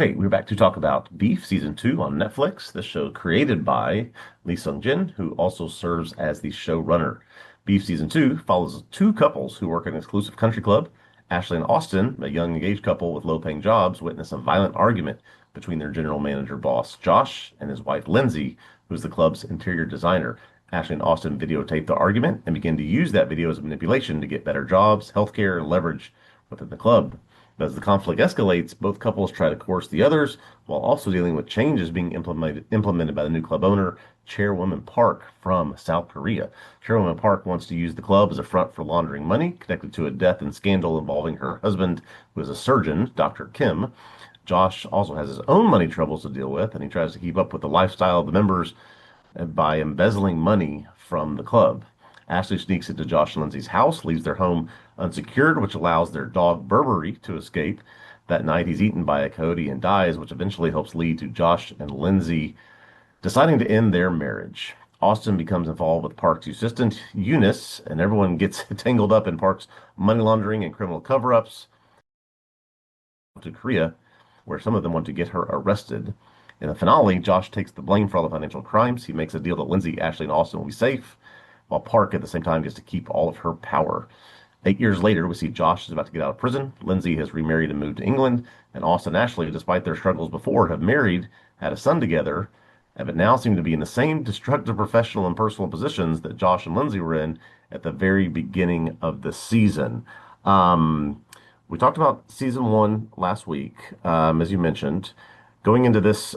Okay, we're back to talk about Beef Season 2 on Netflix. This show created by Lee Sung-jin, who also serves as the showrunner. Beef Season 2 follows two couples who work at an exclusive country club. Ashley and Austin, a young engaged couple with low-paying jobs, witness a violent argument between their general manager boss, Josh, and his wife, Lindsay, who's the club's interior designer. Ashley and Austin videotape the argument and begin to use that video as manipulation to get better jobs, healthcare, and leverage within the club. As the conflict escalates, both couples try to coerce the others while also dealing with changes being implemented by the new club owner, Chairwoman Park from South Korea. Chairwoman Park wants to use the club as a front for laundering money connected to a death and scandal involving her husband, who is a surgeon, Dr. Kim. Josh also has his own money troubles to deal with, and he tries to keep up with the lifestyle of the members by embezzling money from the club. Ashley sneaks into Josh and Lindsay's house, leaves their home unsecured, which allows their dog Burberry to escape. That night, he's eaten by a coyote and dies, which eventually helps lead to Josh and Lindsay deciding to end their marriage. Austin becomes involved with Park's assistant, Eunice, and everyone gets tangled up in Park's money laundering and criminal cover-ups to Korea, where some of them want to get her arrested. In the finale, Josh takes the blame for all the financial crimes. He makes a deal that Lindsay, Ashley, and Austin will be safe, while Park at the same time gets to keep all of her power. 8 years later, we see Josh is about to get out of prison. Lindsay has remarried and moved to England, and Austin and Ashley, despite their struggles before, have married, had a son together, but now seem to be in the same destructive professional and personal positions that Josh and Lindsay were in at the very beginning of the season. We talked about season one last week, as you mentioned. Going into this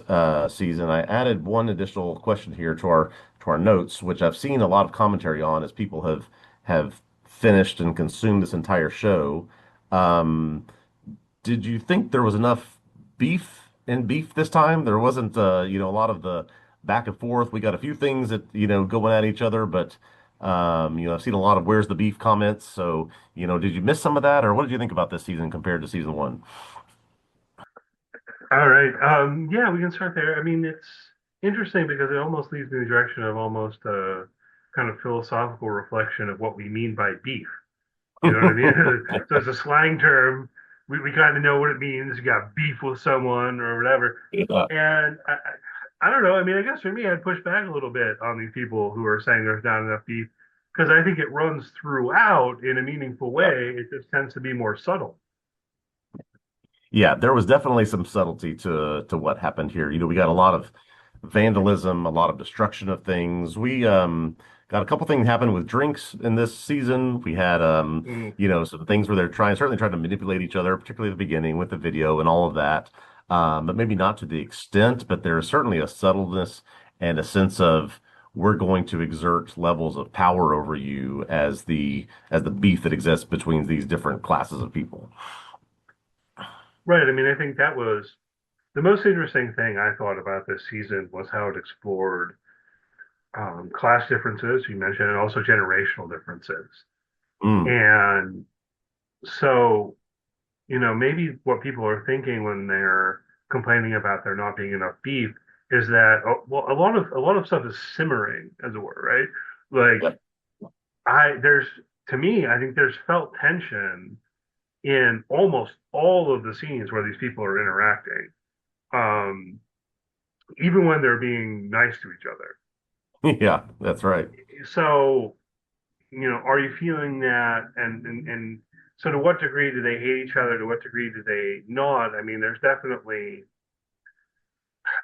season, I added one additional question here to our notes, which I've seen a lot of commentary on as people have finished and consumed this entire show. Um, did you think there was enough beef in beef this time? There wasn't, a lot of the back and forth. We got a few things that, going at each other, but, I've seen a lot of where's the beef comments. So, did you miss some of that, or what did you think about this season compared to season one? All right. Yeah, we can start there. I mean, it's interesting because it almost leads me in the direction of almost a kind of philosophical reflection of what we mean by beef. You know what I mean? So it's a slang term. We kind of know what it means. You got beef with someone or whatever. Yeah. And I don't know. I mean, I guess for me, I'd push back a little bit on these people who are saying there's not enough beef because I think it runs throughout in a meaningful Yeah. way. It just tends to be more subtle. Yeah, there was definitely some subtlety to what happened here. We got a lot of vandalism, a lot of destruction of things. We got a couple things happen with drinks in this season. We had Mm. some things where they're certainly trying to manipulate each other, particularly at the beginning with the video and all of that. But maybe not to the extent, but there is certainly a subtleness and a sense of we're going to exert levels of power over you as the beef that exists between these different classes of people. Right. I mean, I think that was the most interesting thing I thought about this season was how it explored class differences, you mentioned, and also generational differences. Mm, And so, maybe what people are thinking when they're complaining about there not being enough beef is that, oh, well, a lot of stuff is simmering, as it were, right? Like yeah. there's to me, I think there's felt tension in almost all of the scenes where these people are interacting, um, even when they're being nice to each other. Yeah, that's right. So, are you feeling that? And so, to what degree do they hate each other? To what degree do they not? I mean, there's definitely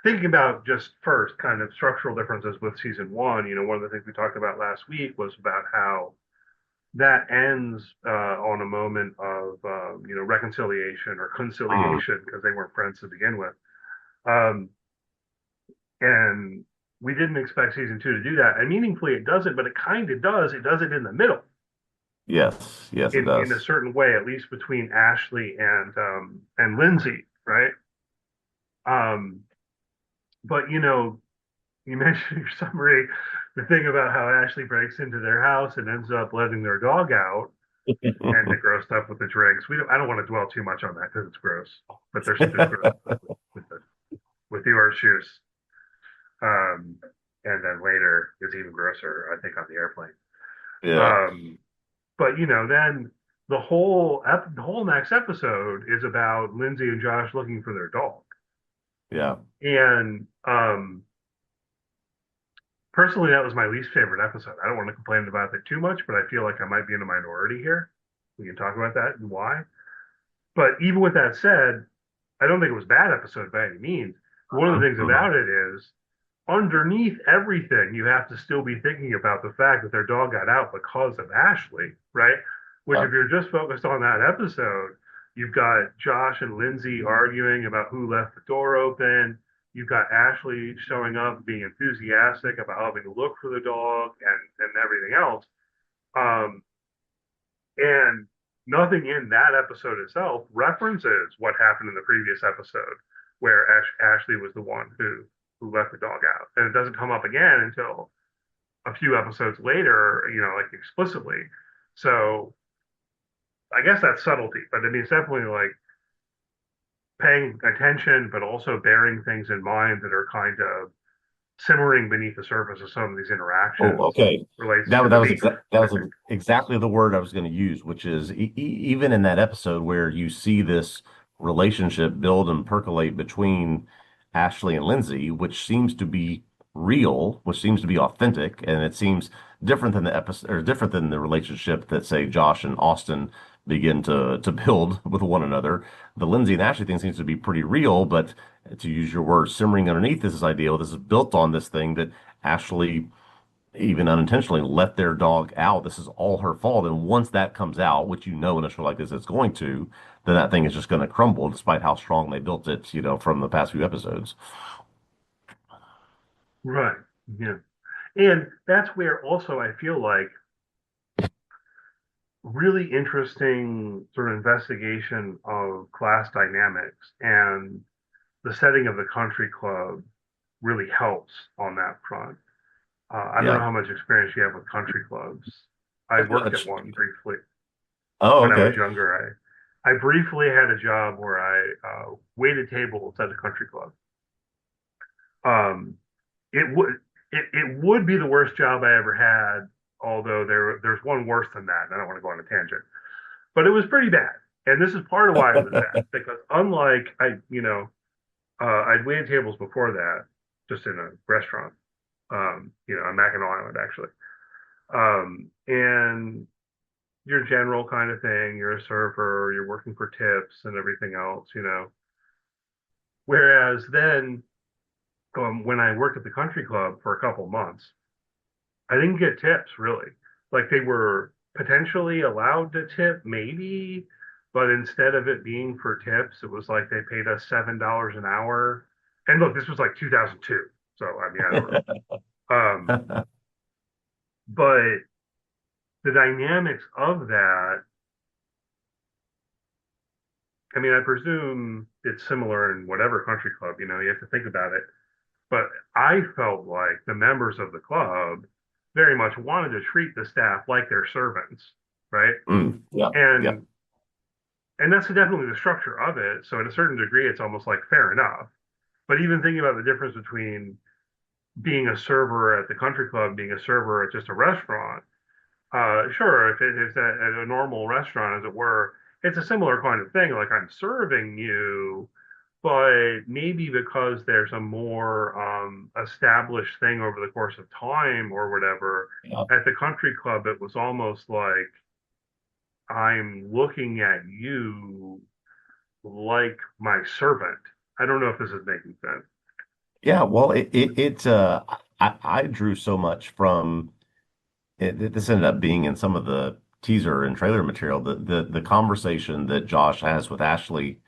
thinking about just first kind of structural differences with season one. One of the things we talked about last week was about how that ends on a moment of reconciliation or Mm, conciliation because they weren't friends to begin with. Um, and we didn't expect season two to do that. And meaningfully, it doesn't, but it kind of does. It does it in the middle yes, yes, it in a does. certain way, at least between Ashley and Lindsay, right? Um, but you mentioned in your summary the thing about how Ashley breaks into their house and ends up letting their dog out and the gross stuff with the drinks. I don't want to dwell too much on that because it's gross, but there's gross stuff with the orange juice. Um, and then later it's even grosser, I think, on the airplane. Yeah. Um, but then the whole next episode is about Lindsay and Josh looking for their dog. Yeah. And personally, that was my least favorite episode. I don't want to complain about it too much, but I feel like I might be in a minority here. We can talk about that and why. But even with that said, I don't think it was a bad episode by any means. One of the things Mhm. about it is underneath everything, you have to still be thinking about the fact that their dog got out because of Ashley, right? Which, Yeah. if you're just focused on that episode, you've got Josh and Lindsay arguing about who left the door open. You've got Ashley showing up, being enthusiastic about having to look for the dog and everything else. Um, and nothing in that episode itself references what happened in the previous episode where Ashley was the one who let the dog out. And it doesn't come up again until a few episodes later, like explicitly. So I guess that's subtlety, but I mean, it's definitely like paying attention, but also bearing things in mind that are kind of simmering beneath the surface of some of these Oh, interactions okay. relates That to was the beef, that I was think. exactly the word I was going to use, which is even in that episode where you see this relationship build and percolate between Ashley and Lindsay, which seems to be real, which seems to be authentic, and it seems different than the episode or different than the relationship that say Josh and Austin begin to build with one another. The Lindsay and Ashley thing seems to be pretty real, but to use your word, simmering underneath this is ideal. This is built on this thing that Ashley even unintentionally let their dog out. This is all her fault. And once that comes out, which you know in a show like this it's going to, then that thing is just going to crumble despite how strong they built it, from the past few episodes. Right. Yeah. And that's where also I feel like really interesting sort of investigation of class dynamics and the setting of the country club really helps on that front. I don't know Yeah. how much experience you have with country clubs. I worked at one briefly Oh, when I was okay. younger. I briefly had a job where I waited tables at a country club. Um, it would it would be the worst job I ever had, although there's one worse than that, and I don't want to go on a tangent. But it was pretty bad. And this is part of why it was bad because unlike I'd waited tables before that, just in a restaurant, on Mackinac Island actually, and your general kind of thing. You're a server, you're working for tips and everything else. Whereas then, when I worked at the country club for a couple months, I didn't get tips really. Like they were potentially allowed to tip, maybe, but instead of it being for tips, it was like they paid us $7 an hour. And look, this was like 2002, so I mean, I don't know. But the dynamics of that, I mean, I presume it's similar in whatever country club, you have to think about it. But I felt like the members of the club very much wanted to treat the staff like their servants, right? Yeah. Yeah. And and that's definitely the structure of it. So at a certain degree, it's almost like fair enough. But even thinking about the difference between being a server at the country club, being a server at just a restaurant, sure, if it is at a normal restaurant, as it were, it's a similar kind of thing. Like I'm serving you, but maybe because there's a more established thing over the course of time or whatever, Yeah. at the country club, it was almost like I'm looking at you like my servant. I don't know if this is making sense. Yeah. Well, I drew so much from this ended up being in some of the teaser and trailer material, the conversation that Josh has with Ashley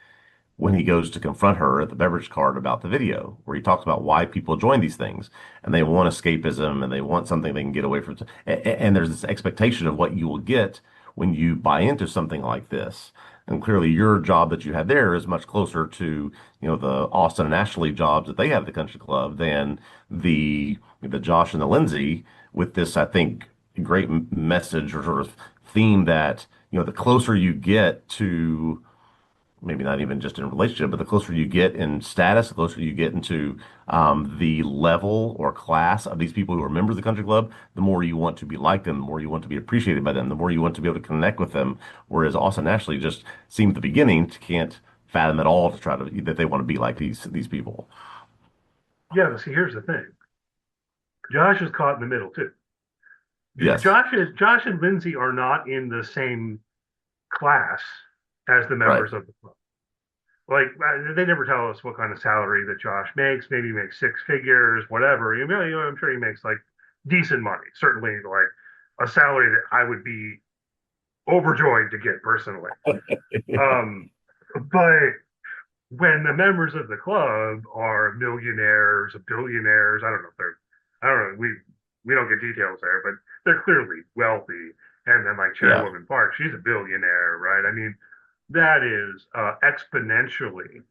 when he goes to confront her at the beverage cart about the video, where he talks about why people join these things and they want escapism and they want something they can get away from. And there's this expectation of what you will get when you buy into something like this. And clearly, your job that you had there is much closer to, the Austin and Ashley jobs that they have at the country club than the Josh and the Lindsay with this, I think, great message or sort of theme that, the closer you get to maybe not even just in a relationship, but the closer you get in status, the closer you get into the level or class of these people who are members of the country club, the more you want to be like them, the more you want to be appreciated by them, the more you want to be able to connect with them. Whereas Austin and Ashley just seem at the beginning to can't fathom at all to try to that they want to be like these people. Yeah, but see, here's the thing. Josh is caught in the middle too. Yes, Josh and Lindsay are not in the same class as the right. members of the club. Like they never tell us what kind of salary that Josh makes. Maybe he makes six figures, whatever. I'm sure he makes like decent money. Certainly, like a salary that I would be overjoyed to get personally. Um, but when the members of the club are millionaires, billionaires, I don't know, we don't get details there, but they're clearly wealthy. And then like Yeah. Chairwoman Park, she's a billionaire, right? I mean, that is exponentially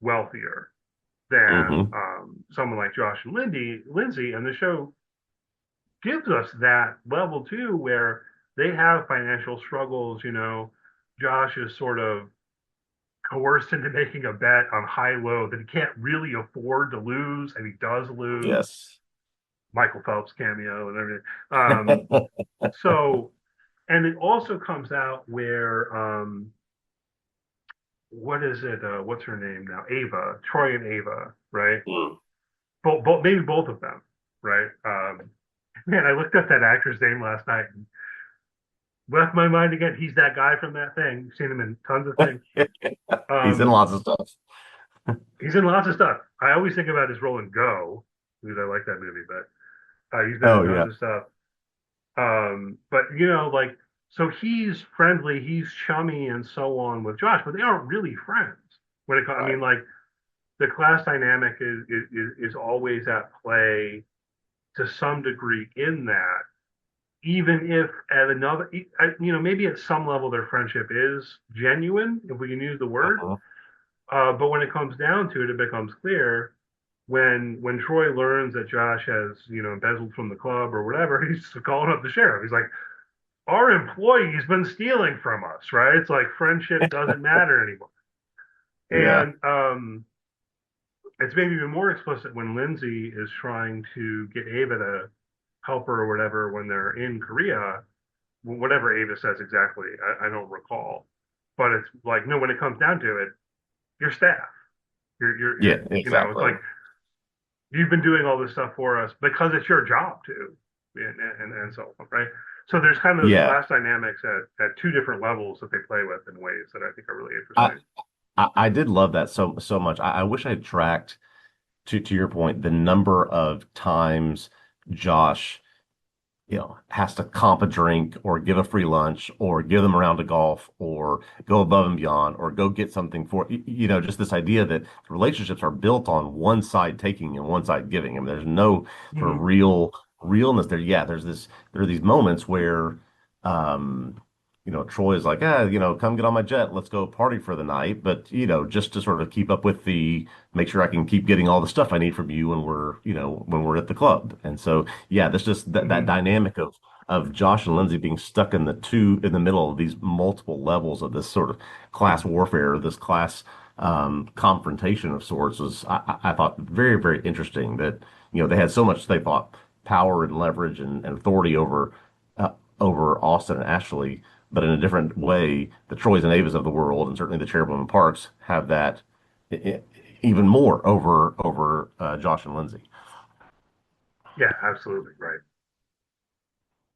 wealthier than Hmm. someone like Josh and Lindsay, and the show gives us that level too, where they have financial struggles. Josh is sort of coerced into making a bet on high low that he can't really afford to lose, and he does lose. Yes. Michael Phelps cameo and everything. So, and it also comes out where what is it? What's her name now? Ava, Troy and Ava, right? Mm. Maybe both of them, right? Man, I looked up that actor's name last night and left my mind again. He's that guy from that thing. You've seen him in tons of things. He's in Um, lots of stuff. he's in lots of stuff. I always think about his role in Go because I like that movie, but he's been in Oh tons yeah. of stuff. But like, so he's friendly, he's chummy, and so on with Josh, but they aren't really friends. When it comes, I Right. mean, like the class dynamic is always at play to some degree in that, even if at another, maybe at some level their friendship is genuine, if we can use the word. Mhm. But when it comes down to it, it becomes clear when Troy learns that Josh has, embezzled from the club or whatever, he's calling up the sheriff. He's like, our employee's been stealing from us, right? It's like friendship doesn't matter anymore. Yeah. And it's maybe even more explicit when Lindsay is trying to get Ava to help her or whatever when they're in Korea, whatever Ava says exactly, I don't recall. But it's like, no, when it comes down to it, you're staff. Yeah. It's like Exactly. you've been doing all this stuff for us because it's your job to, and so on, right? So there's kind of those Yeah. class dynamics at two different levels that they play with in ways that I think are really I, interesting. I did love that so much. I wish I had tracked to your point the number of times Josh has to comp a drink or give a free lunch or give them a round of golf or go above and beyond or go get something for, just this idea that relationships are built on one side taking and one side giving. I mean, there's no sort of Mm-hmm. realness there. Yeah, there are these moments where, um, Troy is like, come get on my jet. Let's go party for the night. But, just to sort of keep up with make sure I can keep getting all the stuff I need from you when we're at the club. And so, yeah, that's just that Mm-hmm. dynamic of Josh and Lindsay being stuck in the middle of these multiple levels of this sort of class warfare, this class confrontation of sorts was I thought very, very interesting that, they had so much they thought power and leverage and authority over Austin and Ashley, but in a different way, the Troys and Avas of the world, and certainly the Cherubim and Parks have that i- i- even more over Josh and Lindsay. Yeah, absolutely right.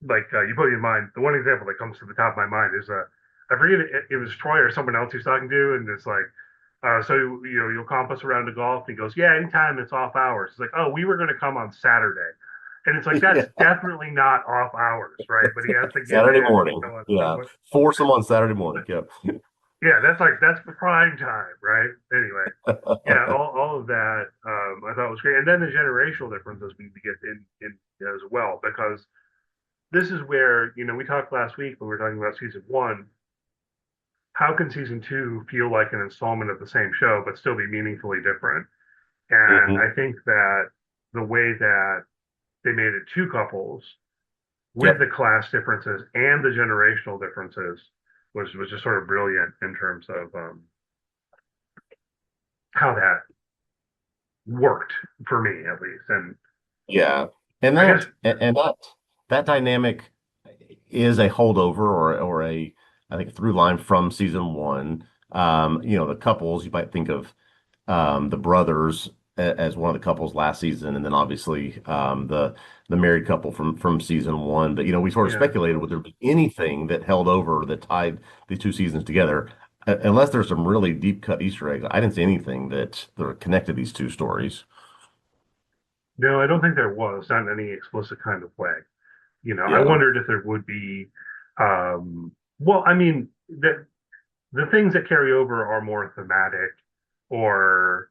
Like you put in mind, the one example that comes to the top of my mind is I forget it was Troy or someone else he's talking to, and it's like, so you'll comp us around to golf, and he goes, yeah, anytime it's off hours. It's like, oh, we were going to come on Saturday, and it's like that's Yeah. definitely not off hours, right? But he has to give Saturday in, and morning. so on and so Yeah. forth. Force them on Saturday morning. Yep. Yeah, that's prime time, right? Anyway, yeah, all of that I thought was great, and then the generational differences we get in as well, because this is where we talked last week when we were talking about season one. How can season two feel like an installment of the same show but still be meaningfully different? And Hmm. I think that the way that they made it two couples with Yep. the class differences and the generational differences was just sort of brilliant in terms of how that worked for me at least. And Yeah. And I guess that dynamic is a holdover or I think a through line from season one. The couples, you might think of the brothers as one of the couples last season, and then obviously the married couple from season one. But we sort of Yeah. speculated would there be anything that held over that tied these two seasons together, unless there's some really deep cut Easter eggs. I didn't see anything that connected these two stories. No, I don't think there was, not in any explicit kind of way. I Yeah. wondered if there would be, well, I mean, the things that carry over are more thematic, or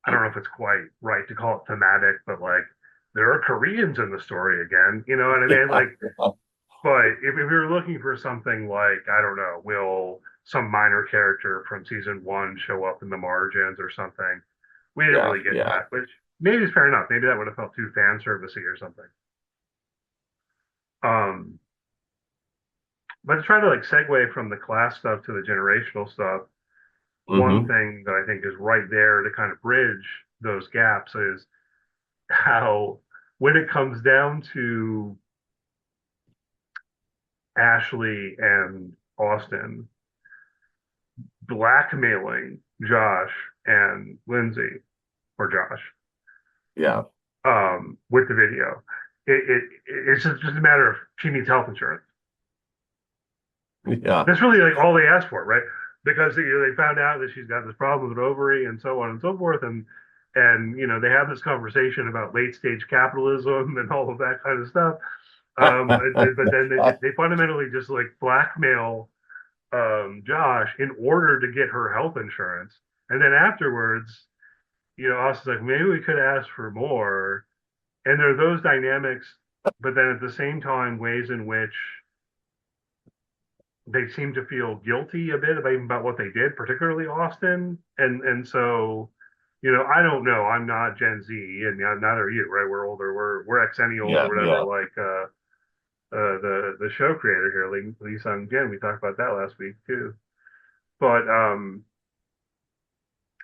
I don't know if it's quite right to call it thematic, but like there are Koreans in the story again. You know what I mean? Yeah. Like, but if you're looking for something like, I don't know, will some minor character from season one show up in the margins or something? We didn't Yeah. really get Yeah. that, which maybe is fair enough. Maybe that would have felt too fan servicey or something. Um, but to try to like segue from the class stuff to the generational stuff, one Hmm. thing that I think is right there to kind of bridge those gaps is how, when it comes down to Ashley and Austin blackmailing Josh and Lindsay, or Josh, Yeah. with the video, it's just a matter of she needs health insurance. Yeah. That's really like all they asked for, right? Because they found out that she's got this problem with an ovary and so on and so forth, and they have this conversation about late stage capitalism and all of that kind of stuff. But then they fundamentally just like blackmail Josh in order to get her health insurance, and then afterwards, Austin's like, maybe we could ask for more. And there are those dynamics, but then at the same time, ways in which they seem to feel guilty a bit about what they did, particularly Austin. And so, I don't know. I'm not Gen Z, and neither are you, right? We're older. We're Xennials or Yeah. whatever. Yeah. Like the show creator here, Lee Sung Jin. We talked about that last week too. But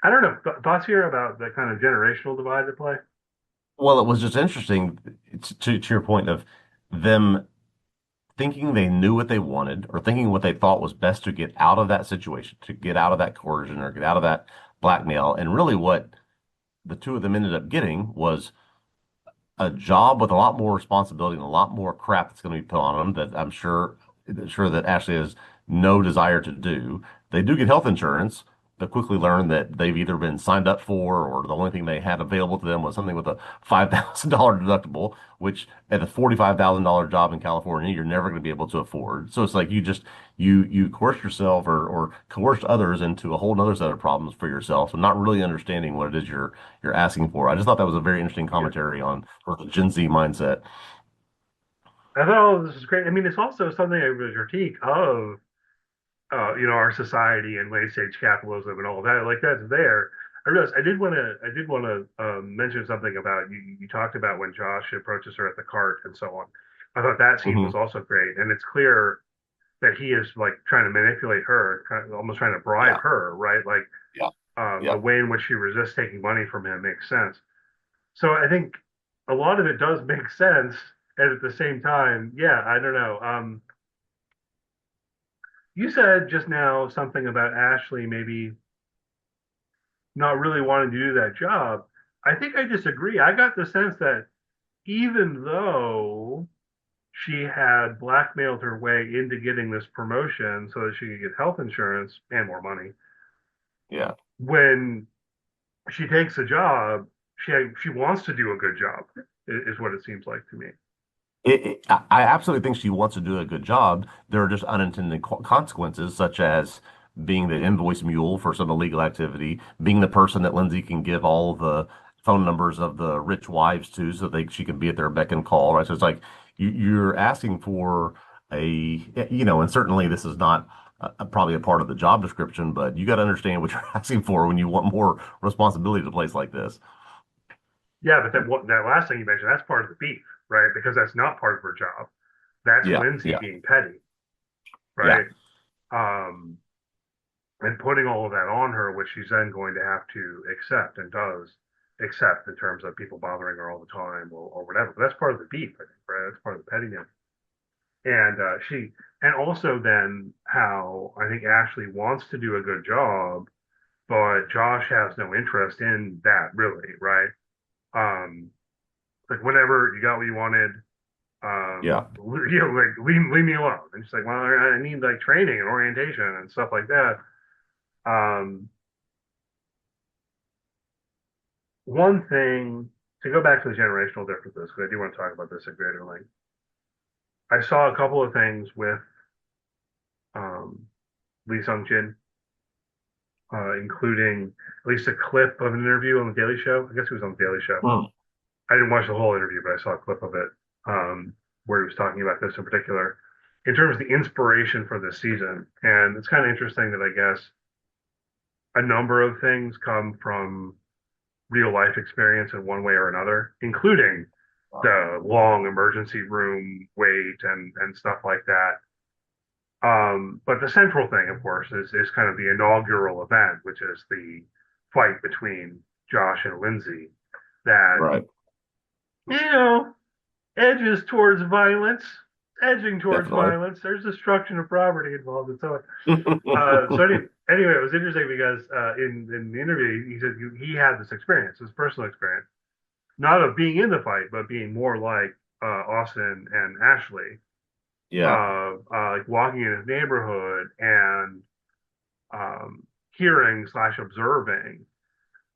I don't know. Thoughts here about the kind of generational divide at play? Well, it was just interesting to your point of them thinking they knew what they wanted or thinking what they thought was best to get out of that situation, to get out of that coercion or get out of that blackmail. And really what the two of them ended up getting was a job with a lot more responsibility and a lot more crap that's going to be put on them that I'm sure that Ashley has no desire to do. They do get health insurance, but quickly learn that they've either been signed up for or the only thing they had available to them was something with a $5,000 deductible, which at a $45,000 job in California, you're never going to be able to afford. So it's like you coerce yourself or coerce others into a whole other set of problems for yourself and not really understanding what it is you're asking for. I just thought that was a very interesting Yeah. commentary on sort of the Gen Z mindset. I thought all of this is great. I mean, it's also something I was critique of, our society and late stage capitalism and all of that. Like that's there. I realized I did want to mention something about you. You talked about when Josh approaches her at the cart and so on. I thought that scene Hmm. was also great, and it's clear that he is like trying to manipulate her, kind of almost trying to bribe Yeah, her, right? Like yeah, the yeah. way in which she resists taking money from him makes sense. So I think a lot of it does make sense, and at the same time, yeah, I don't know. You said just now something about Ashley maybe not really wanting to do that job. I think I disagree. I got the sense that even though she had blackmailed her way into getting this promotion so that she could get health insurance and more money, Yeah. when she takes a job, she wants to do a good job, is what it seems like to me. I absolutely think she wants to do a good job. There are just unintended consequences, such as being the invoice mule for some illegal activity, being the person that Lindsay can give all the phone numbers of the rich wives to, so she can be at their beck and call. Right. So it's like you're asking for and certainly this is not probably a part of the job description, but you got to understand what you're asking for when you want more responsibility at a place like this. Yeah, but that last thing you mentioned, that's part of the beef, right? Because that's not part of her job. That's Yeah. Lindsay Yeah. being petty, Yeah. right? Um, and putting all of that on her, which she's then going to have to accept and does accept in terms of people bothering her all the time or whatever. But that's part of the beef, I think, right? That's part of the pettiness. And and also then how I think Ashley wants to do a good job, but Josh has no interest in that really, right? Um, like whenever you got what you wanted, Yeah. like leave me alone. And she's like, well, I need like training and orientation and stuff like that. Um, One thing to go back to the generational differences, because I do want to talk about this at greater length. I saw a couple of things with um, Lee Sung Jin, including at least a clip of an interview on the Daily Show. I guess he was on the Daily Show. Hmm. I didn't watch the whole interview, but I saw a clip of it where he was talking about this in particular, in terms of the inspiration for this season. And it's kind of interesting that I guess a number of things come from real life experience in one way or another, including the long emergency room wait and stuff like that. But the central thing, of course, is kind of the inaugural event, which is the fight between Josh and Lindsay that, Right. you know, edges towards violence, edging towards Definitely. violence. There's destruction of property involved and so on. Anyway, it was interesting because in the interview, he said he had this experience, this personal experience, not of being in the fight, but being more like Austin and Ashley, Yeah. like walking in his neighborhood and hearing slash observing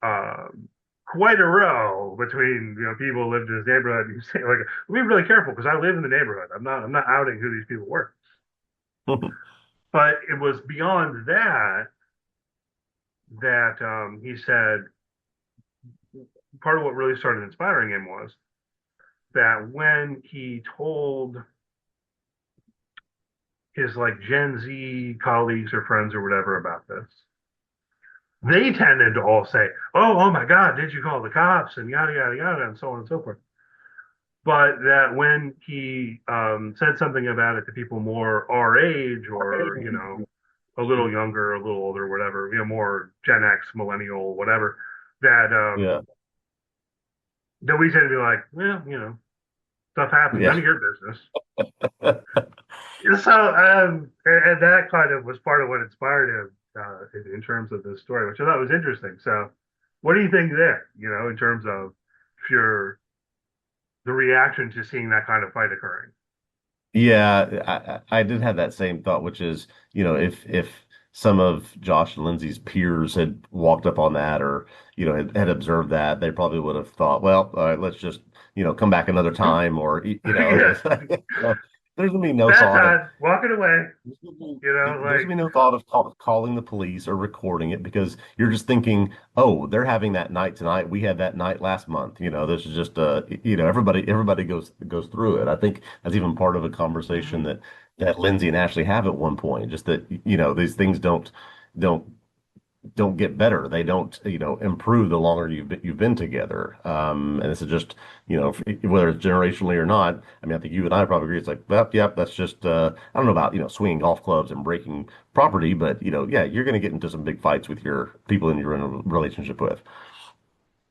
um, quite a row between people who lived in his neighborhood. And you say like, be really careful because I live in the neighborhood. I'm not outing who these people were, but it was beyond that that he said part of what really started inspiring him was that when he told his like Gen Z colleagues or friends or whatever about this, they tended to all say, oh my God, did you call the cops? And yada, yada, yada, and so on and so forth. But that when he said something about it to people more our age or, a little younger, a little older, whatever, more Gen X, millennial, whatever, that Yeah. that we tend to be like, well, stuff happens, none Yeah. of your business. So, and that kind of was part of what inspired him in terms of this story, which I thought was interesting. So, what do you think there? In terms of your the reaction to seeing that kind of fight occurring? Yeah, I did have that same thought, which is, if some of Josh and Lindsay's peers had walked up on that or, had observed that, they probably would have thought, well, all right, let's just, come back another time or, Yeah, there's gonna be no bad thought of time, walking away. there's Like gonna be no thought of calling the police or recording it because you're just thinking, oh, they're having that night tonight. We had that night last month. This is just everybody goes through it. I think that's even part of a conversation that Lindsay and Ashley have at one point. Just that these things don't don't get better. They don't, improve the longer you've been together. And this is just, whether it's generationally or not. I mean, I think you and I probably agree. It's like, well, yep, that's just, I don't know about, swinging golf clubs and breaking property, but yeah, you're going to get into some big fights with your people you're in a relationship with.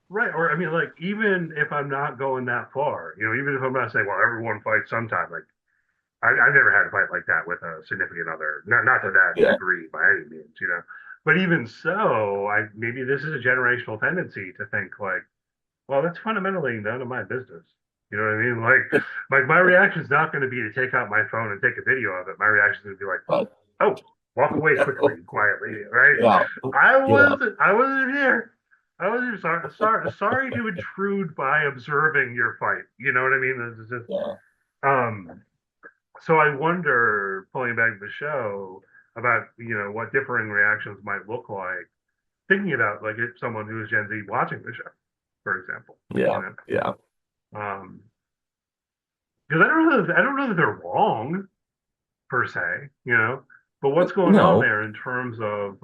right, or I mean, like even if I'm not going that far, even if I'm not saying, well, everyone fights sometime. Like I've never had a fight like that with a significant other, not to that Yeah. degree by any means. But even so, I maybe this is a generational tendency to think like, well, that's fundamentally none of my business. You know what I mean? Like my reaction is not going to be to take out my phone and take a video of it. My reaction is going to be like, Right. oh, walk away quickly, quietly, right? Yeah. Yeah. I wasn't here. I wasn't sorry to intrude by observing your fight. You know what I mean? This is just, Yeah. um, so I wonder, pulling back the show, about what differing reactions might look like, thinking about like if someone who is Gen Z watching the show, for example. You Yeah. know, Yeah. um, because I don't know that they're wrong per se, but what's going on No. there in terms of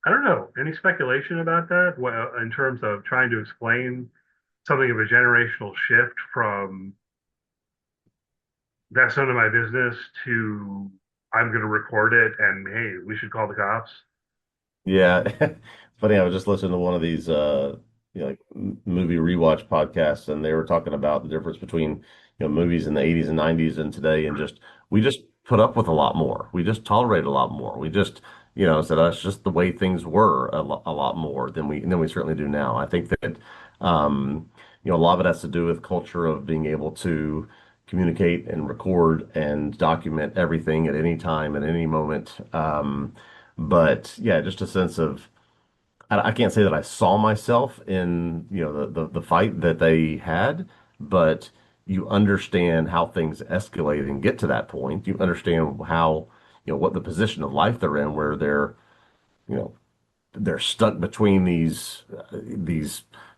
I don't know, any speculation about that? Well, in terms of trying to explain something of a generational shift from that's none of my business to I'm going to record it and hey, we should call the cops. Yeah. Funny, I was just listening to one of these like movie rewatch podcasts and they were talking about the difference between, movies in the 80s and 90s and today, and just we just put up with a lot more. We just tolerate a lot more. We just, so that's just the way things were a lot more than we certainly do now. I think that a lot of it has to do with culture of being able to communicate and record and document everything at any time, at any moment. But yeah, just a sense of I can't say that I saw myself in, the fight that they had, but you understand how things escalate and get to that point. You understand how, what the position of life they're in, where you know, they're stuck between these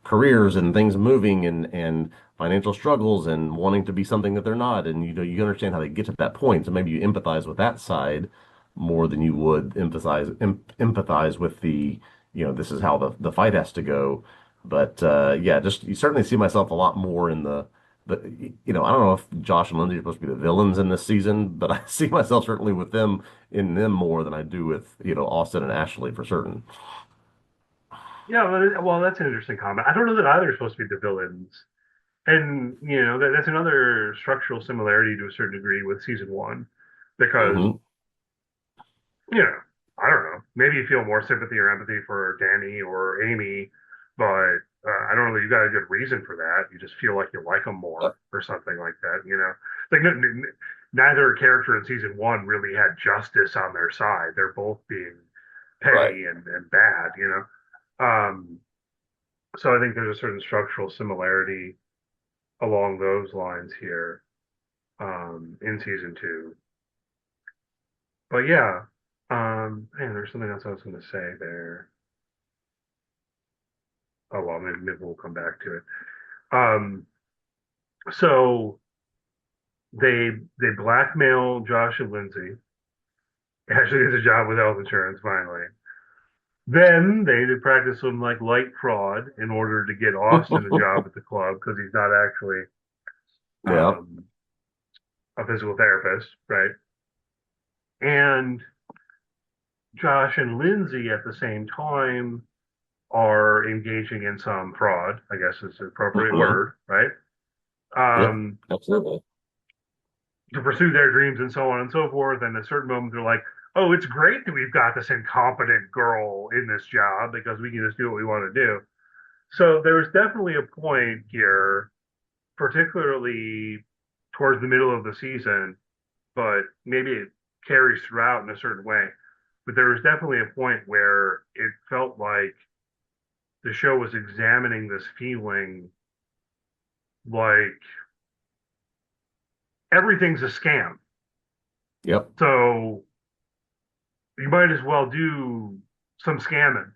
careers and things moving and financial struggles and wanting to be something that they're not. And you understand how they get to that point. So maybe you empathize with that side more than you would empathize with this is how the fight has to go. But yeah, just you certainly see myself a lot more in I don't know if Josh and Lindsay are supposed to be the villains in this season, but I see myself certainly with them more than I do with, Austin and Ashley for certain. Yeah, well, that's an interesting comment. I don't know that either are supposed to be the villains. And, that's another structural similarity to a certain degree with season one, because, Hmm. you know, I don't know, maybe you feel more sympathy or empathy for Danny or Amy, but I don't know that you got a good reason for that. You just feel like you like them more or something like that. Like neither character in season one really had justice on their side. They're both being Right. petty and bad. So I think there's a certain structural similarity along those lines here in season two. But yeah, man, there's something else I was going to say there. Oh well, maybe we'll come back to it. Um, so they blackmail Josh and Lindsay. Ashley gets a job with health insurance finally. Then they practice some like light fraud in order to get Austin a job at the club because he's not actually Yeah. um, a physical therapist, right? And Josh and Lindsay at the same time are engaging in some fraud, I guess is the appropriate Hmm. word, right? Yeah. Um, Absolutely. to pursue their dreams and so on and so forth. And at a certain moment, they're like, oh, it's great that we've got this incompetent girl in this job because we can just do what we want to do. So there was definitely a point here, particularly towards the middle of the season, but maybe it carries throughout in a certain way. But there was definitely a point where it felt like the show was examining this feeling like everything's a scam. Yep. So you might as well do some scamming.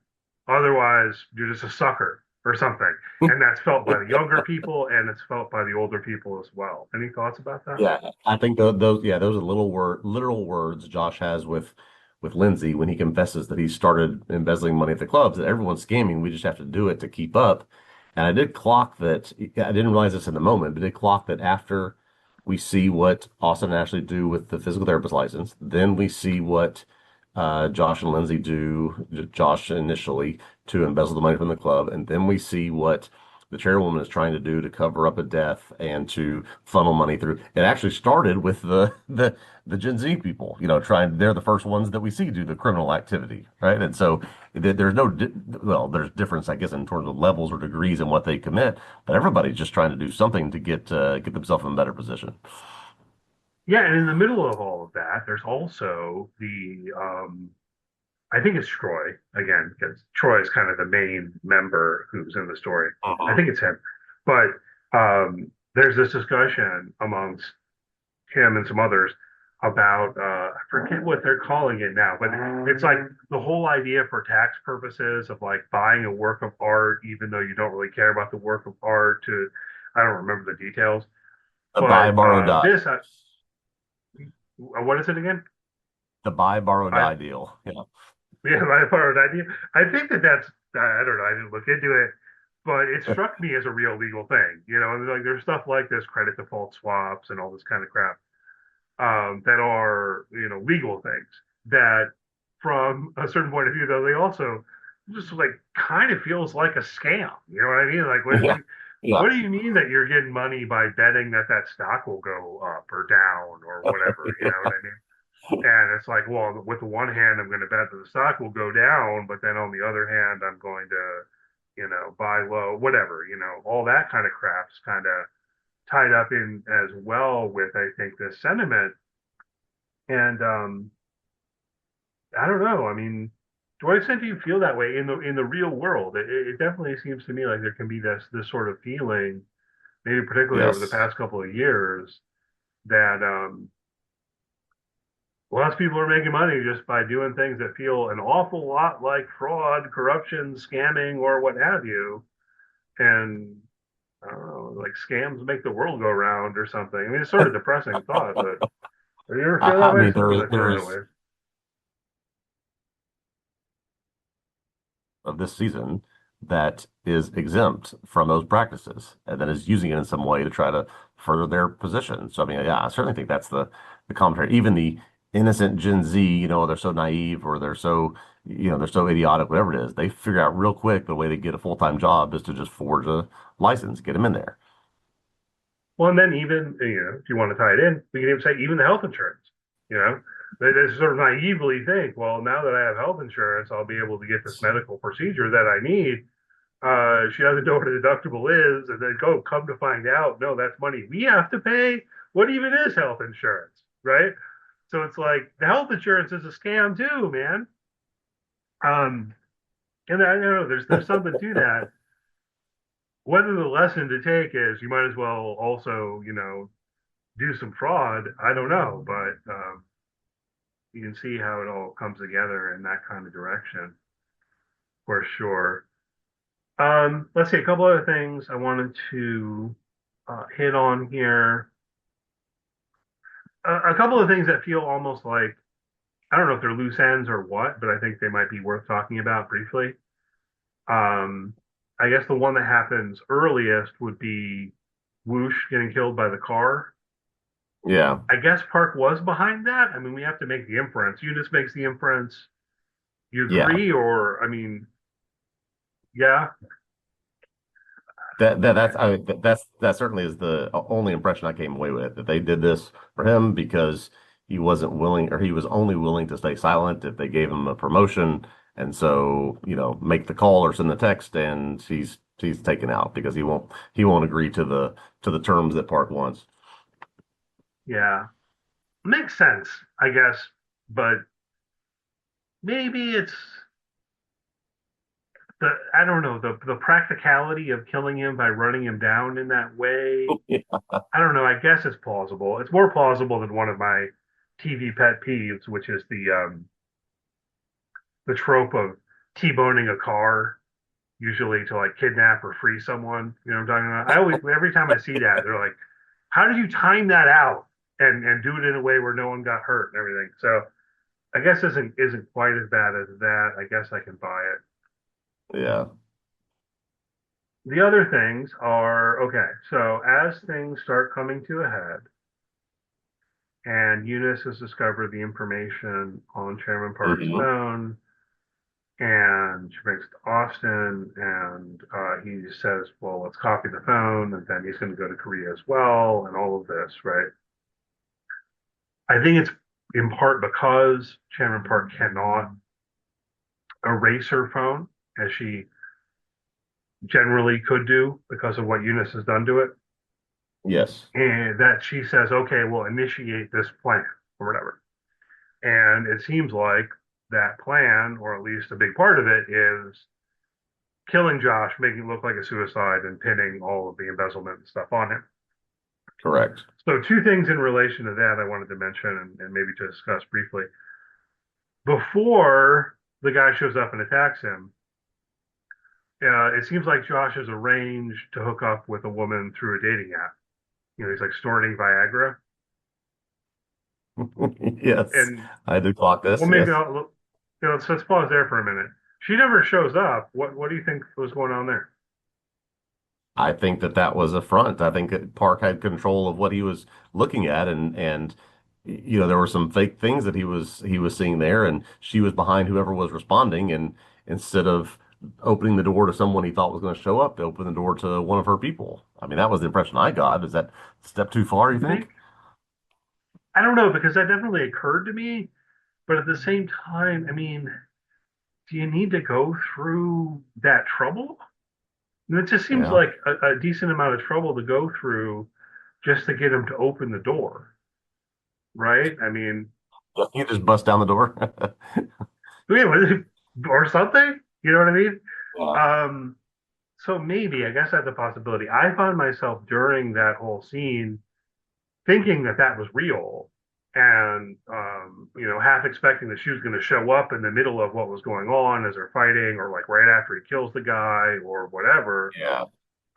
Otherwise, you're just a sucker or something. And that's felt by the younger people and it's felt by the older people as well. Any thoughts about that? Yeah, I think those are literal words Josh has with Lindsay when he confesses that he started embezzling money at the clubs, that everyone's scamming, we just have to do it to keep up. And I did clock that. I didn't realize this in the moment, but I did clock that after we see what Austin and Ashley do with the physical therapist license, then we see what Josh and Lindsay do, Josh initially to embezzle the money from the club, and then we see what the chairwoman is trying to do to cover up a death and to funnel money through. It actually started with the Gen Z people, trying. They're the first ones that we see do the criminal activity, right? And so there's no, well, there's difference, I guess, in terms of levels or degrees in what they commit, but everybody's just trying to do something to get themselves in a better position. Yeah, and in the middle of all of that, there's also I think it's Troy again, because Troy is kind of the main member who's in the story. I Uh-huh. think it's him. But there's this discussion amongst him and some others about I forget what they're calling it now, but it's like the whole idea for tax purposes of like buying a work of art, even though you don't really care about the work of art. To I don't remember the details, The but buy, borrow, die. this what is it again? The buy, borrow, I die deal. Yeah. Yeah, my part idea. I think that's I don't know. I didn't look into it, but it struck me as a real legal thing. And like there's stuff like this credit default swaps and all this kind of crap that are legal things that from a certain point of view though they also just like kind of feels like a scam. You know what I mean? Like Yeah. Yeah. what do you mean that you're getting money by betting that that stock will go up or down or whatever? You know what I mean? And it's like, well, with the one hand, I'm going to bet that the stock will go down, but then on the other hand, I'm going to, buy low, whatever, all that kind of crap's kind of tied up in as well with, I think, this sentiment. And I don't know. I mean, to what extent do you feel that way in the real world? It definitely seems to me like there can be this sort of feeling, maybe particularly over the Yes. past couple of years, that lots of people are making money just by doing things that feel an awful lot like fraud, corruption, scamming, or what have you. And I don't know, like scams make the world go round or something. I mean, it's sort of a depressing thought, but do you ever feel that I way? mean, Sometimes I feel there that is way. of this season that is exempt from those practices and that is using it in some way to try to further their position. So, I mean, yeah, I certainly think that's the commentary. Even the innocent Gen Z, they're so naive or they're so idiotic, whatever it is, they figure out real quick the way they get a full-time job is to just forge a license, get them in there. Well, and then even, if you want to tie it in, we can even say even the health insurance, you know, they sort of naively think, well, now that I have health insurance, I'll be able to get this medical procedure that I need. She doesn't know what a deductible is, and then come to find out, no, that's money we have to pay. What even is health insurance, right? So it's like the health insurance is a scam too, man. Um, and I know there's something to that. Whether the lesson to take is you might as well also, do some fraud, I don't know, but you can see how it all comes together in that kind of direction for sure. Let's see, a couple other things I wanted to hit on here. A couple of things that feel almost like I don't know if they're loose ends or what, but I think they might be worth talking about briefly. Um, I guess the one that happens earliest would be Whoosh getting killed by the car. Yeah. I guess Park was behind that. I mean, we have to make the inference. Eunice makes the inference. You Yeah. agree, or I mean, yeah, That certainly is the only impression I came away with that they did this for him because he wasn't willing or he was only willing to stay silent if they gave him a promotion and so make the call or send the text and he's taken out because he won't agree to the terms that Park wants. yeah, makes sense, I guess. But maybe it's the I don't know the practicality of killing him by running him down in that way. I don't know. I guess it's plausible. It's more plausible than one of my TV pet peeves, which is the trope of T-boning a car, usually to like kidnap or free someone. You know what I'm talking about? I always, every time I see that, they're like, "How did you time that out and do it in a way where no one got hurt and everything?" So I guess isn't quite as bad as that. I guess I can buy it. Yeah. The other things are okay. So as things start coming to a head, and Eunice has discovered the information on Chairman Park's Hmm. phone, and she brings it to Austin, and he says, "Well, let's copy the phone," and then he's going to go to Korea as well, and all of this, right? I think it's in part because Chairman Park cannot erase her phone as she generally could do because of what Eunice has done to it, Yes. and that she says, "Okay, we'll initiate this plan or whatever." And it seems like that plan, or at least a big part of it, is killing Josh, making it look like a suicide, and pinning all of the embezzlement and stuff on him. Correct. So, two things in relation to that I wanted to mention and maybe to discuss briefly. Before the guy shows up and attacks him, it seems like Josh has arranged to hook up with a woman through a dating app. He's like snorting Viagra. Yes. And, I do clock well, this. maybe Yes. I'll, so let's pause there for a minute. She never shows up. What do you think was going on there? I think that was a front. I think that Park had control of what he was looking at, and there were some fake things that he was seeing there, and she was behind whoever was responding, and instead of opening the door to someone he thought was going to show up to open the door to one of her people. I mean, that was the impression I got. Is that a step too far, you You think? think? I don't know because that definitely occurred to me, but at the same time, I mean, do you need to go through that trouble? And it just seems Yeah. like a decent amount of trouble to go through just to get him to open the door, right? I mean, You just bust down the door. yeah, or something. You know what I mean? Yeah. Um, so maybe I guess that's a possibility. I found myself during that whole scene thinking that that was real, and half expecting that she was going to show up in the middle of what was going on as they're fighting, or like right after he kills the guy, or whatever. Yeah.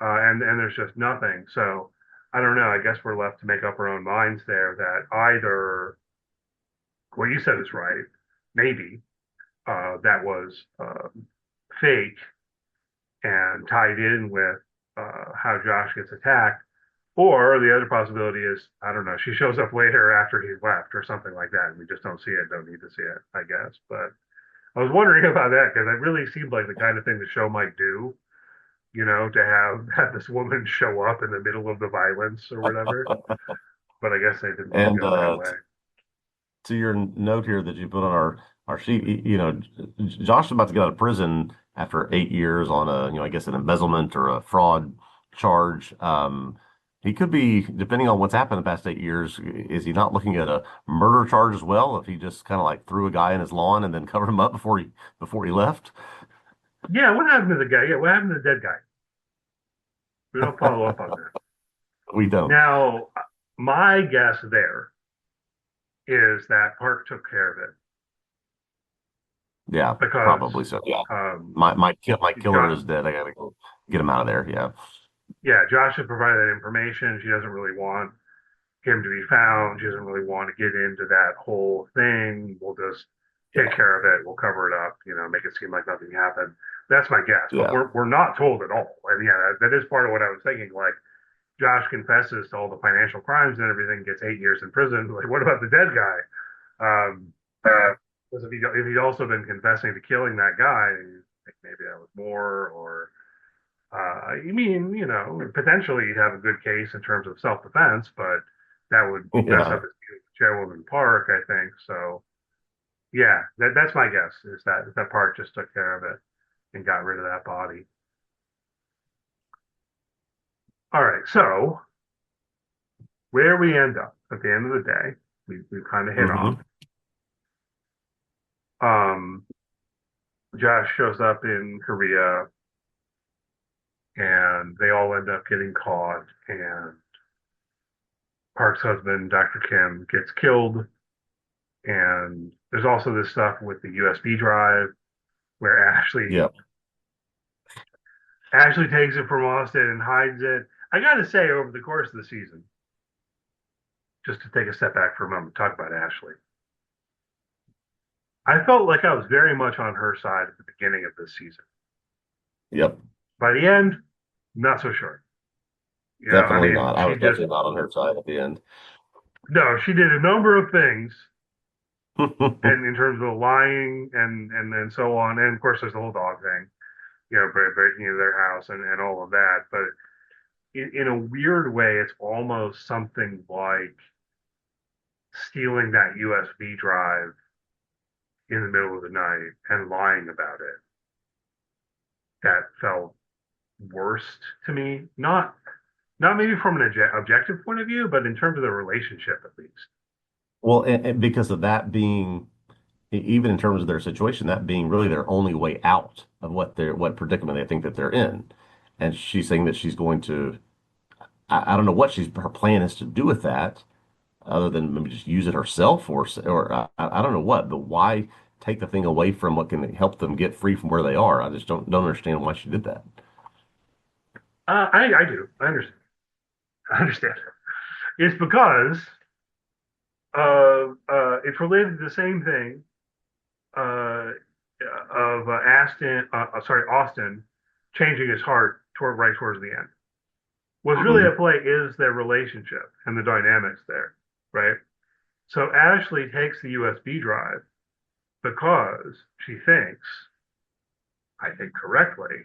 And there's just nothing. So I don't know. I guess we're left to make up our own minds there. That either what you said is right, maybe that was fake and tied in with how Josh gets attacked. Or the other possibility is, I don't know, she shows up later after he's left or something like that, and we just don't see it, don't need to see it, I guess. But I was wondering about that because it really seemed like the kind of thing the show might do, to have this woman show up in the middle of the violence or whatever. But I guess they didn't And go that way. to your note here that you put on our sheet, Josh is about to get out of prison after 8 years on I guess an embezzlement or a fraud charge. He could be, depending on what's happened the past 8 years, is he not looking at a murder charge as well? If he just kind of like threw a guy in his lawn and then covered him up before he left? Yeah, what happened to the guy? Yeah, what happened to the dead guy? We don't follow up on that. We don't. Now, my guess there is that Park took care of it Yeah, because probably so. Yeah. um, My killer Jo- is dead. I gotta go get him out of there. Yeah. yeah, Josh had provided that information. She doesn't really want him to be found. She doesn't really want to get into that whole thing. We'll just take Yeah. care of it. We'll cover it up. Make it seem like nothing happened. That's my guess. But Yeah. we're not told at all. And yeah, that is part of what I was thinking. Like Josh confesses to all the financial crimes and everything, gets 8 years in prison. Like, what about the dead guy? Um, because if he'd also been confessing to killing that guy, like maybe that was more, or potentially you'd have a good case in terms of self-defense, but that would mess Yeah. up his deal with Chairwoman Park, I think. So yeah, that's my guess is that Park just took care of it and got rid of that body. All right, so where we end up at the end of the day, we've kind of hit Hmm. on. Um, Josh shows up in Korea, and they all end up getting caught, and Park's husband, Dr. Kim, gets killed. And there's also this stuff with the USB drive where Ashley Yeah. Ashley takes it from Austin and hides it. I gotta say, over the course of the season, just to take a step back for a moment, talk about Ashley. I felt like I was very much on her side at the beginning of this season. Yep. By the end, not so sure. I Definitely mean, not. I was definitely not on her side at the end. she did a number of things, and in terms of lying and then so on, and of course there's the whole dog thing, breaking into their house and all of that. But in a weird way, it's almost something like stealing that USB drive in the middle of the night and lying about it. That felt worst to me. Not maybe from an objective point of view, but in terms of the relationship at least. Well, and because of that being, even in terms of their situation, that being really their only way out of what predicament they think that they're in. And she's saying that she's going to, I don't know what her plan is to do with that, other than maybe just use it herself or I don't know what, but why take the thing away from what can help them get free from where they are? I just don't understand why she did that. I do. I understand. I understand. It's because it's related to the same thing uh, of Austin changing his heart right towards the end. What's really Hmm. at play is their relationship and the dynamics there, right? So Ashley takes the USB drive because she thinks I think correctly,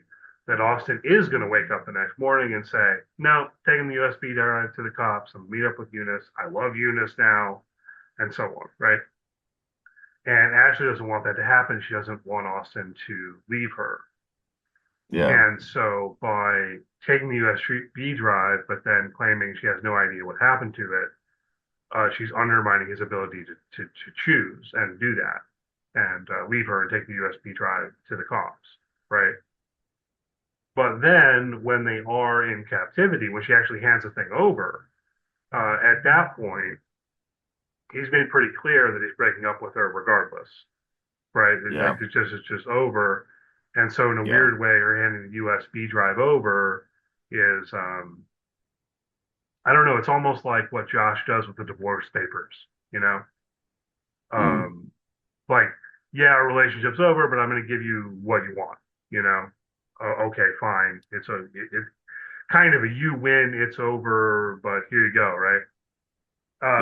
that Austin is going to wake up the next morning and say, no, taking the USB drive to the cops and meet up with Eunice. I love Eunice now, and so on, right? And Ashley doesn't want that to happen. She doesn't want Austin to leave her. Yeah. And so by taking the USB drive, but then claiming she has no idea what happened to it, she's undermining his ability to choose and do that and leave her and take the USB drive to the cops, right? But then when they are in captivity, when she actually hands the thing over, at that point, he's made pretty clear that he's breaking up with her regardless, right? Like Yeah. it's just over. And so in a Yeah. weird way, her handing the USB drive over is I don't know, it's almost like what Josh does with the divorce papers, you know? Mm. Um, like, yeah, our relationship's over, but I'm going to give you what you want, you know? Okay, fine. It's kind of a you win, it's over, but here you go, right?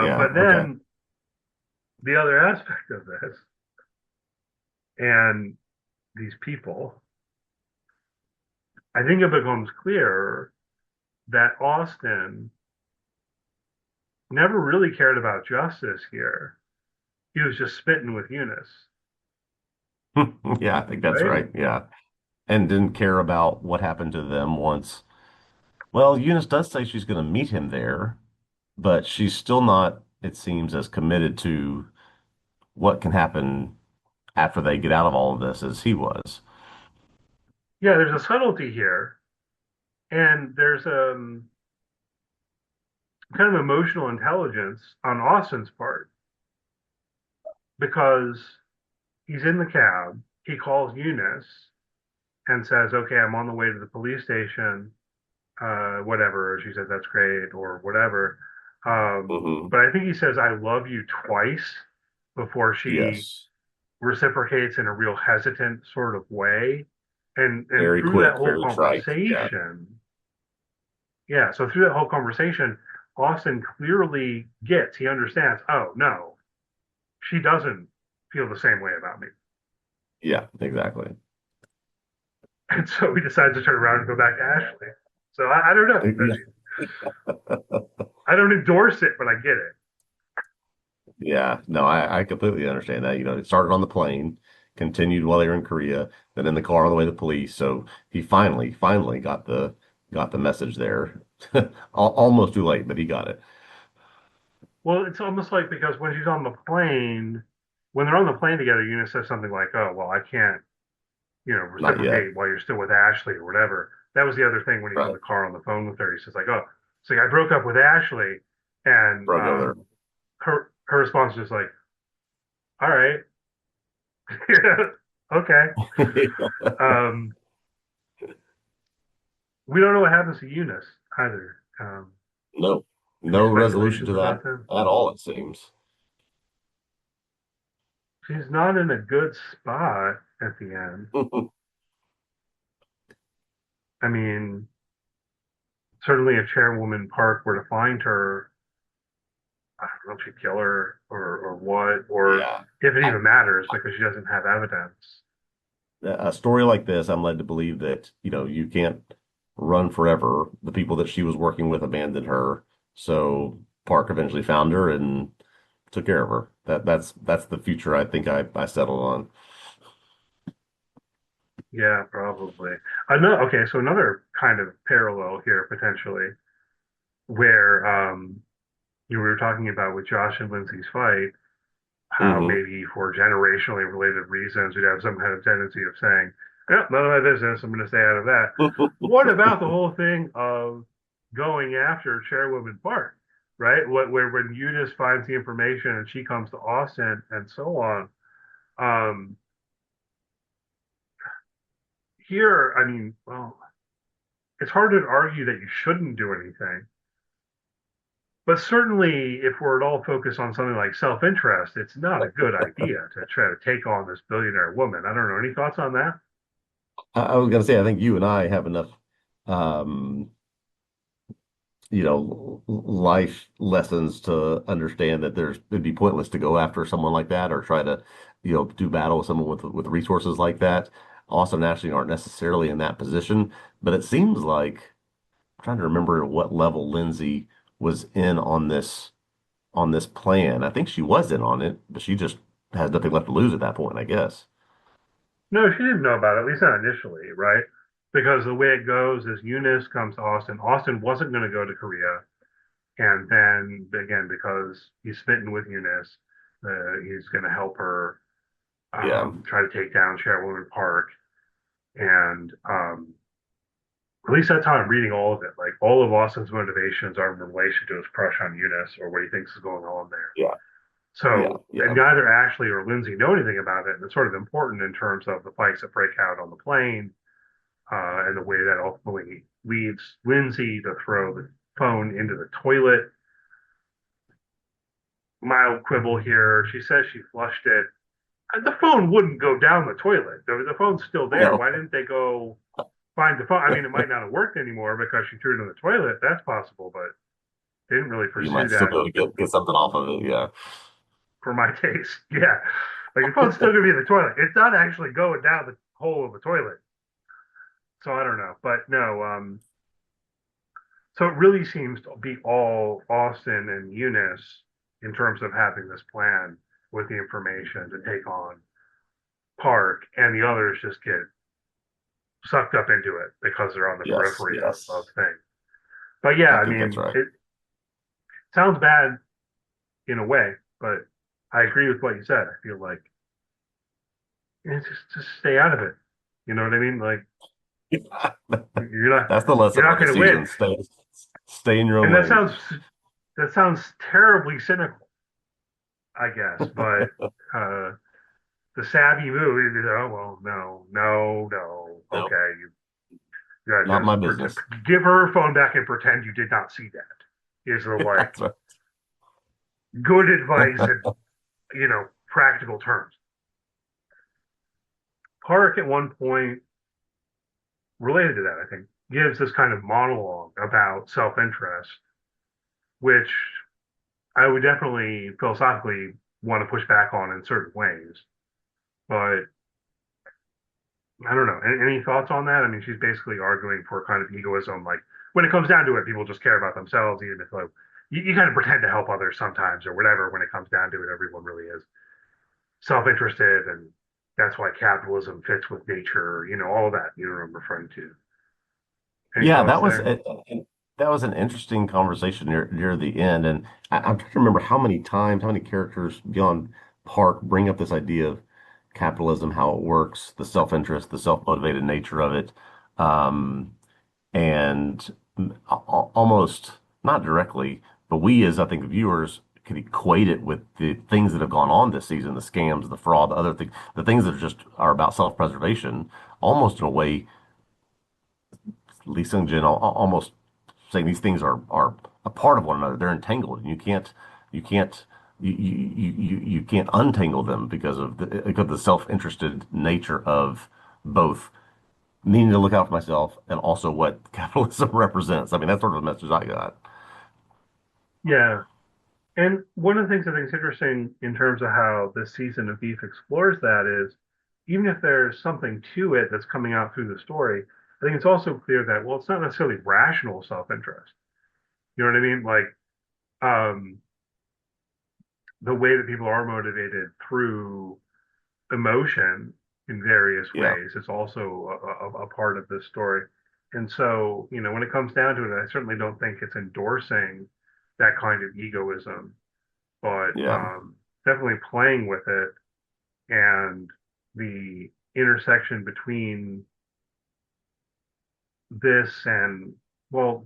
Yeah. But Okay. then the other aspect of this, and these people, I think it becomes clear that Austin never really cared about justice here. He was just smitten with Eunice, Yeah, I think that's right? right. Yeah. And didn't care about what happened to them once. Well, Eunice does say she's going to meet him there, but she's still not, it seems, as committed to what can happen after they get out of all of this as he was. Yeah, there's a subtlety here, and there's kind of emotional intelligence on Austin's part because he's in the cab. He calls Eunice and says, "Okay, I'm on the way to the police station. Whatever." She says, "That's great," or whatever. Hmm. But I think he says, "I love you" twice before she Yes. reciprocates in a real hesitant sort of way. And Very through that quick, whole very trite. Yeah. conversation, yeah, so through that whole conversation, Austin clearly gets, he understands, oh no, she doesn't feel the same way about me. Yeah, exactly. And so he decides to turn around and go back to Ashley. So I don't know. Yeah. I don't endorse it, but I get it. Yeah. No, I completely understand that. It started on the plane, continued while they were in Korea, then in the car on the way to the police. So he finally got the message there. Almost too late, but he got it. Well, it's almost like because when she's on the plane, when they're on the plane together, Eunice says something like, "Oh, well, I can't, Not yet. reciprocate while you're still with Ashley or whatever." That was the other thing when he's in Right. the car on the phone with her. He says like, "Oh, so I broke up with Ashley," and Broke over her response is just like, "All right, okay." there. Um, we don't know what happens to Eunice either. No, Any no resolution to speculations that about them? at all, it seems. She's not in a good spot at the end. I mean, certainly if Chairwoman Park were to find her, I don't know if she'd kill her or what, or Yeah. if it I, even matters because she doesn't have evidence. a story like this, I'm led to believe that, you can't run forever. The people that she was working with abandoned her. So Park eventually found her and took care of her. That's the future I think I settled on. Yeah, probably. Okay, so another kind of parallel here potentially, where we were talking about with Josh and Lindsay's fight, how Hmm. maybe for generationally related reasons we'd have some kind of tendency of saying, "Yeah, none of my business. I'm going to stay out of that." What about the whole thing of going after Chairwoman Park, right? Where when Eunice finds the information and she comes to Austin and so on. Um, Here, I mean, well, it's hard to argue that you shouldn't do anything, but certainly if we're at all focused on something like self-interest, it's not a good idea to try to take on this billionaire woman. I don't know. Any thoughts on that? I was gonna say, I think you and I have enough, um, life lessons to understand that it'd be pointless to go after someone like that or try to, do battle with someone with resources like that. Austin and Ashley aren't necessarily in that position, but it seems like I'm trying to remember what level Lindsay was in on this plan. I think she was in on it, but she just has nothing left to lose at that point, I guess. No, she didn't know about it, at least not initially, right? Because the way it goes is Eunice comes to Austin. Austin wasn't going to go to Korea. And then again, because he's smitten with Eunice, he's going to help her Yeah, try to take down Sherwood Park. And at least that's how I'm reading all of it. Like all of Austin's motivations are in relation to his crush on Eunice or what he thinks is going on there. yeah, yeah, So, and yeah, neither Ashley or Lindsay know anything about it. And it's sort of important in terms of the fights that break out on the plane and the way that ultimately leads Lindsay to throw the phone into the toilet. Mild quibble here. She says she flushed it. The phone wouldn't go down the toilet. The phone's still there. no. Why didn't they go find the phone? I mean, it might not have worked anymore because she threw it in the toilet. That's possible, but they didn't really You pursue might still that be able to get something off of it. Yeah. for my taste. Yeah. Like the phone's still going to be in the toilet. It's not actually going down the hole of the toilet. So I don't know. But no, so it really seems to be all Austin and Eunice in terms of having this plan with the information to take on Park, and the others just get sucked up into it because they're on the Yes, periphery of yes. things. But yeah, I I think that's mean, right. it sounds bad in a way, but I agree with what you said. I feel like just stay out of it. You know what I mean? Like you're not That's the lesson you're of not the going to win, season. Stay in your own and lane. that sounds terribly cynical, I guess. But uh, the savvy move is, oh well, no, No, okay, you gotta not just my business. give her her phone back and pretend you did not see that. Is the like That's right. good advice in practical terms. Park at one point related to that, I think, gives this kind of monologue about self-interest, which I would definitely philosophically want to push back on in certain ways. But I don't know. Any thoughts on that? I mean, she's basically arguing for kind of egoism. Like when it comes down to it, people just care about themselves, even if like you kind of pretend to help others sometimes or whatever. When it comes down to it, everyone really is self-interested, and that's why capitalism fits with nature. All of that. You know what I'm referring to. Any Yeah, thoughts there? that was an interesting conversation near the end, and I'm trying to remember how many times, how many characters beyond Park bring up this idea of capitalism, how it works, the self-interest, the self-motivated nature of it, and almost not directly, but we as I think viewers could equate it with the things that have gone on this season, the scams, the fraud, the other things, the things that are about self-preservation, almost in a way Lee Sung Jin almost saying these things are a part of one another. They're entangled, and you can't you can't untangle them because of the self-interested nature of both needing to look out for myself and also what capitalism represents. I mean, that's sort of the message I got. Yeah. And one of the things I think is interesting in terms of how this season of Beef explores that is, even if there's something to it that's coming out through the story, I think it's also clear that, well, it's not necessarily rational self-interest. You know what I mean? Like, um, the way that people are motivated through emotion in various Yeah, ways is also a part of this story. And so, when it comes down to it, I certainly don't think it's endorsing that kind of egoism, but yeah, definitely playing with it and the intersection between this and, well,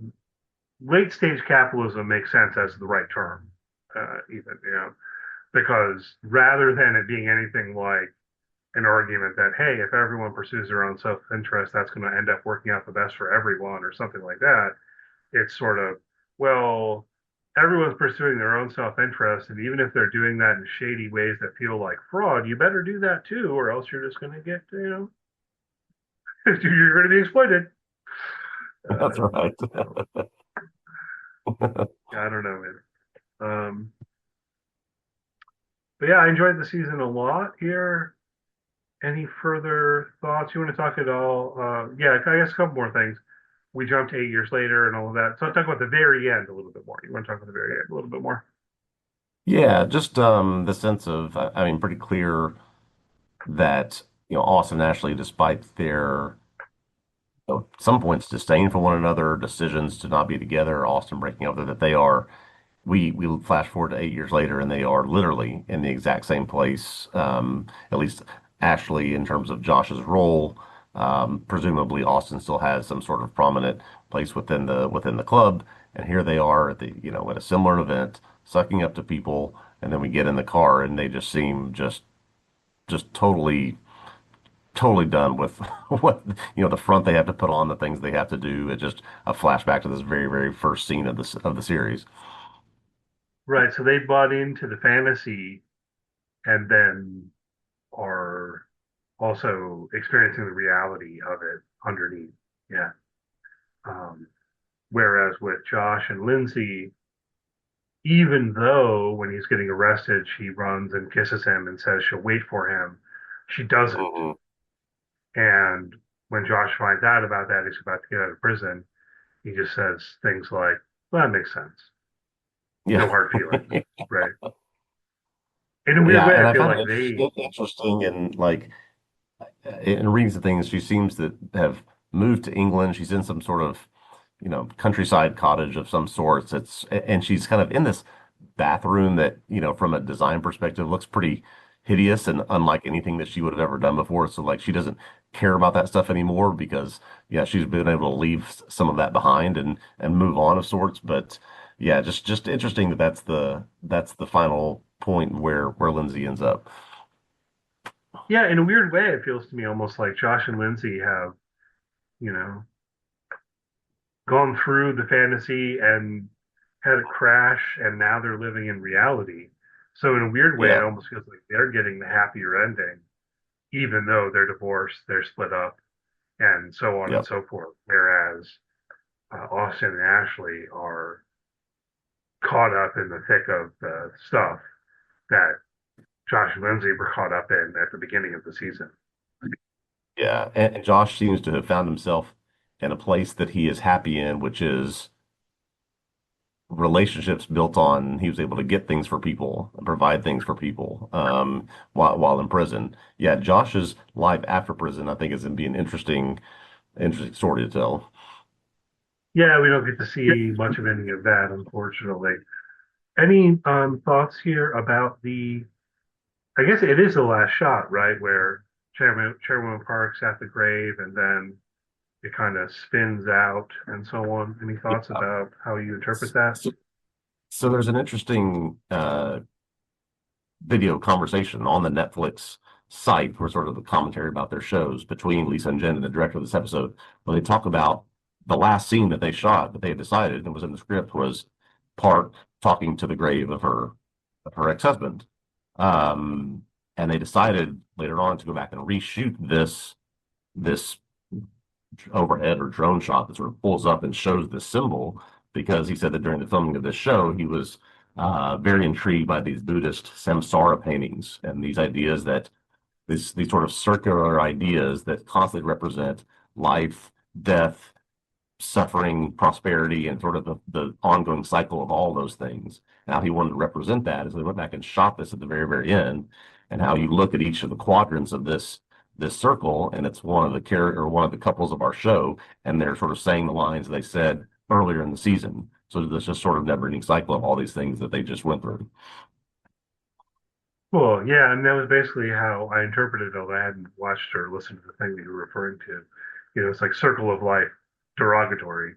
late stage capitalism makes sense as the right term, even, because rather than it being anything like an argument that, hey, if everyone pursues their own self interest, that's going to end up working out the best for everyone or something like that. It's sort of, well, everyone's pursuing their own self interest. And even if they're doing that in shady ways that feel like fraud, you better do that too, or else you're just going to get, you're going to be exploited. that's Uh, right. I don't know, man. But yeah, I enjoyed the season a lot here. any further thoughts? You want to talk at all? Yeah, I guess a couple more things. We jumped 8 years later and all of that. So I'll talk about the very end a little bit more. You want to talk about the very end a little bit more? Yeah, just the sense of, I mean, pretty clear that, Austin and Ashley, despite their, some points disdain for one another, decisions to not be together, Austin breaking up, that they are, we flash forward to 8 years later and they are literally in the exact same place. At least Ashley, in terms of Josh's role, presumably Austin still has some sort of prominent place within the club. And here they are at at a similar event, sucking up to people, and then we get in the car and they just seem just totally done with what the front they have to put on, the things they have to do. It's just a flashback to this very first scene of the series. Right. So they bought into the fantasy and then are also experiencing the reality of it underneath. Yeah. Um, Whereas with Josh and Lindsay, even though when he's getting arrested, she runs and kisses him and says she'll wait for him, she doesn't. Mhm. And when Josh finds out about that, he's about to get out of prison. He just says things like, well, that makes sense. No Yeah. hard feelings. Right. In a weird Yeah, way, and I I feel find it like they, interesting and like in reading some things, she seems to have moved to England. She's in some sort of, countryside cottage of some sorts. And she's kind of in this bathroom that, from a design perspective looks pretty hideous and unlike anything that she would have ever done before. So like she doesn't care about that stuff anymore because yeah, she's been able to leave some of that behind and move on of sorts. But yeah, just interesting that that's the final point where Lindsay ends up. yeah, in a weird way, it feels to me almost like Josh and Lindsay have, you know, gone through the fantasy and had a crash, and now they're living in reality. So in a weird way, it Yeah. almost feels like they're getting the happier ending, even though they're divorced, they're split up, and so on and Yep. so forth. Whereas Austin and Ashley are caught up in the thick of the stuff that Josh and Lindsay were caught up in at the beginning of the season. Yeah, and Josh seems to have found himself in a place that he is happy in, which is relationships built on he was able to get things for people and provide things for people while in prison. Yeah, Josh's life after prison, I think, is going to be an interesting story to tell. Yeah, we don't get to see much of any of that, unfortunately. Any thoughts here about the? I guess it is the last shot, right, where Chairman Park's at the grave, and then it kind of spins out and so on. Any thoughts Yeah. about how you interpret that? So, so there's an interesting video conversation on the Netflix site for sort of the commentary about their shows between Lisa and Jen and the director of this episode, where they talk about the last scene that they shot that they had decided and was in the script was Park talking to the grave of her ex-husband. Um, and they decided later on to go back and reshoot this overhead or drone shot that sort of pulls up and shows this symbol because he said that during the filming of this show, he was very intrigued by these Buddhist samsara paintings and these ideas that these sort of circular ideas that constantly represent life, death, suffering, prosperity, and sort of the ongoing cycle of all those things. And how he wanted to represent that as they went back and shot this at the very end, and how you look at each of the quadrants of this circle, and it's one of the character or one of the couples of our show, and they're sort of saying the lines they said earlier in the season. So there's just sort of never-ending cycle of all these things that they just went through. Cool. Yeah, and that was basically how I interpreted it, although I hadn't watched or listened to the thing that you were referring to. It's like circle of life, derogatory.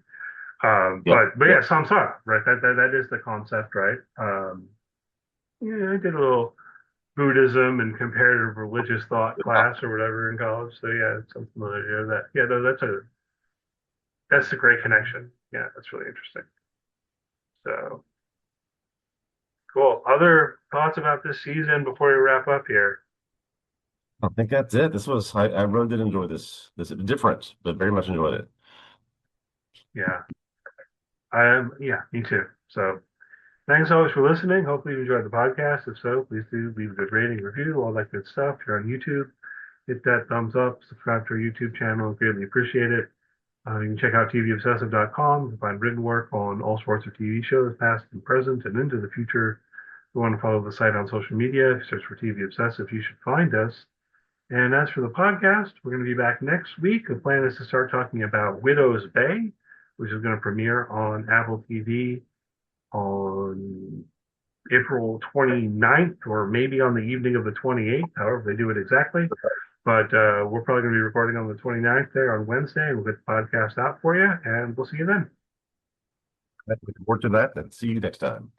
Yep, But yeah, yep. samsara, right? That is the concept, right? Yeah, I did a little Buddhism and comparative religious thought class or whatever in college. So yeah, it's something familiar with that. Yeah, no, that's a great connection. Yeah, that's really interesting. So cool. Other thoughts about this season before we wrap up here? I think that's it. I really did enjoy this different, but very much enjoyed it. Yeah. Yeah, me too. So thanks always for listening. Hopefully you enjoyed the podcast. If so, please do leave a good rating, review, all that good stuff. If you're on YouTube, hit that thumbs up, subscribe to our YouTube channel. Greatly appreciate it. You can check out tvobsessive.com to find written work on all sorts of TV shows, past and present, and into the future. If you want to follow the site on social media, search for TV Obsessive, you should find us. And as for the podcast, we're going to be back next week. The plan is to start talking about Widow's Bay, which is going to premiere on Apple TV on April 29th, or maybe on the evening of the 28th, however they do it exactly. But we're probably going to be recording on the 29th there on Wednesday, and we'll get the podcast out for you, and we'll see you then. Looking forward to that, and see you next time.